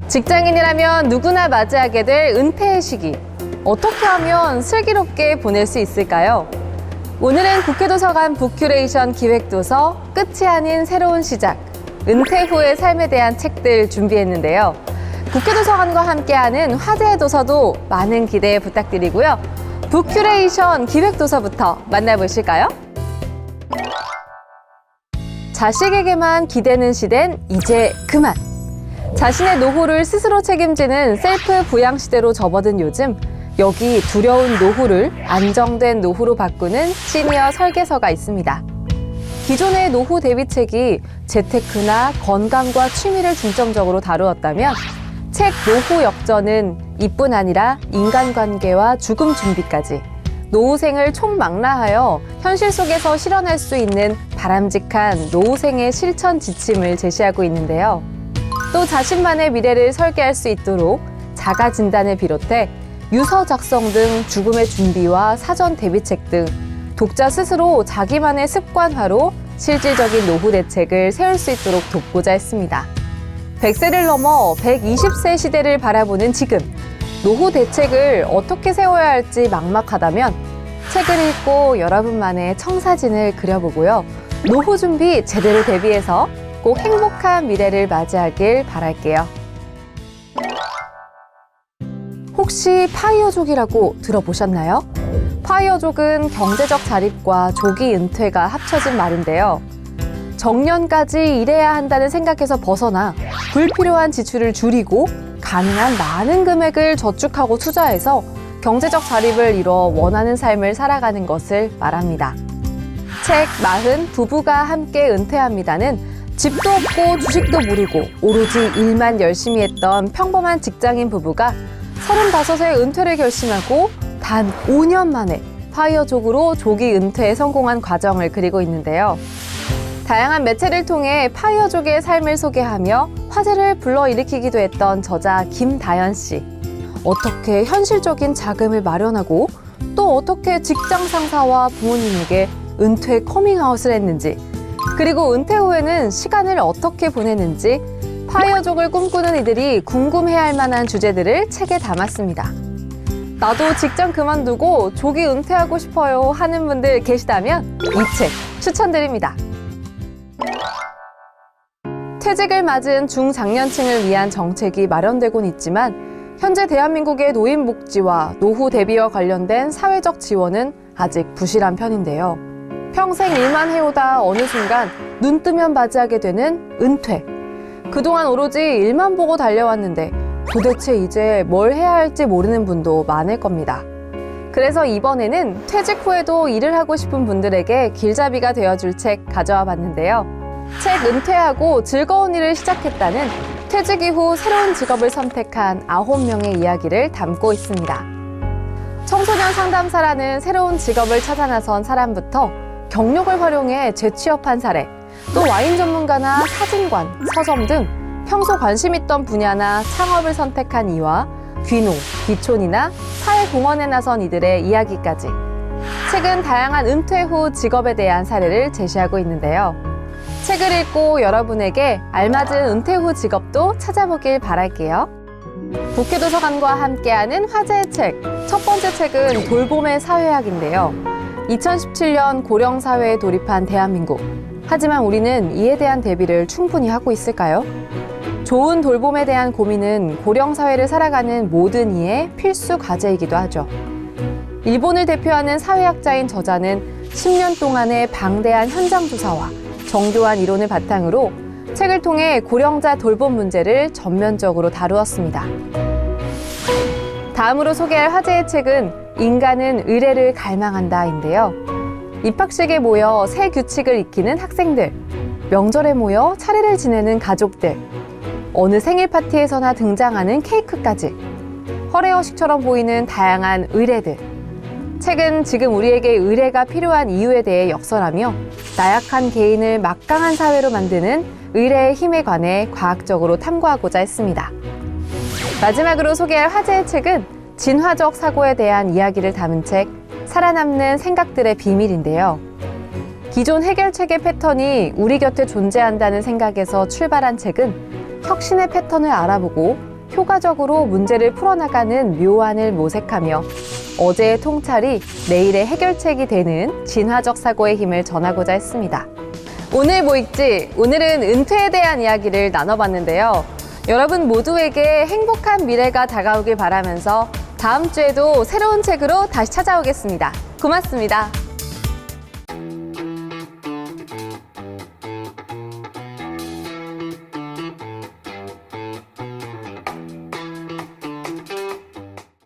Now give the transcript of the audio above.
직장인이라면 누구나 맞이하게 될 은퇴의 시기. 어떻게 하면 슬기롭게 보낼 수 있을까요? 오늘은 국회도서관 북큐레이션 기획도서 끝이 아닌 새로운 시작, 은퇴 후의 삶에 대한 책들 준비했는데요. 국회도서관과 함께하는 화제의 도서도 많은 기대 부탁드리고요. 북큐레이션 기획도서부터 만나보실까요? 자식에게만 기대는 시대는 이제 그만. 자신의 노후를 스스로 책임지는 셀프 부양 시대로 접어든 요즘, 여기 두려운 노후를 안정된 노후로 바꾸는 시니어 설계서가 있습니다. 기존의 노후 대비책이 재테크나 건강과 취미를 중점적으로 다루었다면 책 노후 역전은 이뿐 아니라 인간관계와 죽음 준비까지 노후생을 총망라하여 현실 속에서 실현할 수 있는 바람직한 노후생의 실천 지침을 제시하고 있는데요. 또 자신만의 미래를 설계할 수 있도록 자가 진단을 비롯해 유서 작성 등 죽음의 준비와 사전 대비책 등 독자 스스로 자기만의 습관화로 실질적인 노후 대책을 세울 수 있도록 돕고자 했습니다. 100세를 넘어 120세 시대를 바라보는 지금, 노후 대책을 어떻게 세워야 할지 막막하다면 책을 읽고 여러분만의 청사진을 그려보고요. 노후 준비 제대로 대비해서 꼭 행복한 미래를 맞이하길 바랄게요. 혹시 파이어족이라고 들어보셨나요? 파이어족은 경제적 자립과 조기 은퇴가 합쳐진 말인데요. 정년까지 일해야 한다는 생각에서 벗어나 불필요한 지출을 줄이고 가능한 많은 금액을 저축하고 투자해서 경제적 자립을 이뤄 원하는 삶을 살아가는 것을 말합니다. 책 40 부부가 함께 은퇴합니다는 집도 없고 주식도 모르고 오로지 일만 열심히 했던 평범한 직장인 부부가 35세 은퇴를 결심하고 단 5년 만에 파이어족으로 조기 은퇴에 성공한 과정을 그리고 있는데요. 다양한 매체를 통해 파이어족의 삶을 소개하며 화제를 불러일으키기도 했던 저자 김다연 씨. 어떻게 현실적인 자금을 마련하고 또 어떻게 직장 상사와 부모님에게 은퇴 커밍아웃을 했는지, 그리고 은퇴 후에는 시간을 어떻게 보내는지 파이어족을 꿈꾸는 이들이 궁금해할 만한 주제들을 책에 담았습니다. 나도 직장 그만두고 조기 은퇴하고 싶어요 하는 분들 계시다면 이 책 추천드립니다. 퇴직을 맞은 중장년층을 위한 정책이 마련되곤 있지만 현재 대한민국의 노인복지와 노후 대비와 관련된 사회적 지원은 아직 부실한 편인데요. 평생 일만 해오다 어느 순간 눈 뜨면 맞이하게 되는 은퇴. 그동안 오로지 일만 보고 달려왔는데 도대체 이제 뭘 해야 할지 모르는 분도 많을 겁니다. 그래서 이번에는 퇴직 후에도 일을 하고 싶은 분들에게 길잡이가 되어줄 책 가져와 봤는데요. 책 은퇴하고 즐거운 일을 시작했다는 퇴직 이후 새로운 직업을 선택한 9명의 이야기를 담고 있습니다. 청소년 상담사라는 새로운 직업을 찾아 나선 사람부터 경력을 활용해 재취업한 사례, 또 와인 전문가나 사진관, 서점 등 평소 관심 있던 분야나 창업을 선택한 이와 귀농, 귀촌이나 사회공헌에 나선 이들의 이야기까지. 책은 다양한 은퇴 후 직업에 대한 사례를 제시하고 있는데요. 책을 읽고 여러분에게 알맞은 은퇴 후 직업도 찾아보길 바랄게요. 국회도서관과 함께하는 화제의 책, 첫 번째 책은 돌봄의 사회학인데요. 2017년 고령사회에 돌입한 대한민국. 하지만 우리는 이에 대한 대비를 충분히 하고 있을까요? 좋은 돌봄에 대한 고민은 고령사회를 살아가는 모든 이의 필수 과제이기도 하죠. 일본을 대표하는 사회학자인 저자는 10년 동안의 방대한 현장 조사와 정교한 이론을 바탕으로 책을 통해 고령자 돌봄 문제를 전면적으로 다루었습니다. 다음으로 소개할 화제의 책은 인간은 의례를 갈망한다인데요. 입학식에 모여 새 규칙을 익히는 학생들, 명절에 모여 차례를 지내는 가족들, 어느 생일 파티에서나 등장하는 케이크까지 허례허식처럼 보이는 다양한 의례들. 책은 지금 우리에게 의례가 필요한 이유에 대해 역설하며 나약한 개인을 막강한 사회로 만드는 의례의 힘에 관해 과학적으로 탐구하고자 했습니다. 마지막으로 소개할 화제의 책은 진화적 사고에 대한 이야기를 담은 책 살아남는 생각들의 비밀인데요. 기존 해결책의 패턴이 우리 곁에 존재한다는 생각에서 출발한 책은 혁신의 패턴을 알아보고 효과적으로 문제를 풀어나가는 묘안을 모색하며 어제의 통찰이 내일의 해결책이 되는 진화적 사고의 힘을 전하고자 했습니다. 오늘 뭐 읽지? 오늘은 은퇴에 대한 이야기를 나눠봤는데요. 여러분 모두에게 행복한 미래가 다가오길 바라면서 다음 주에도 새로운 책으로 다시 찾아오겠습니다. 고맙습니다.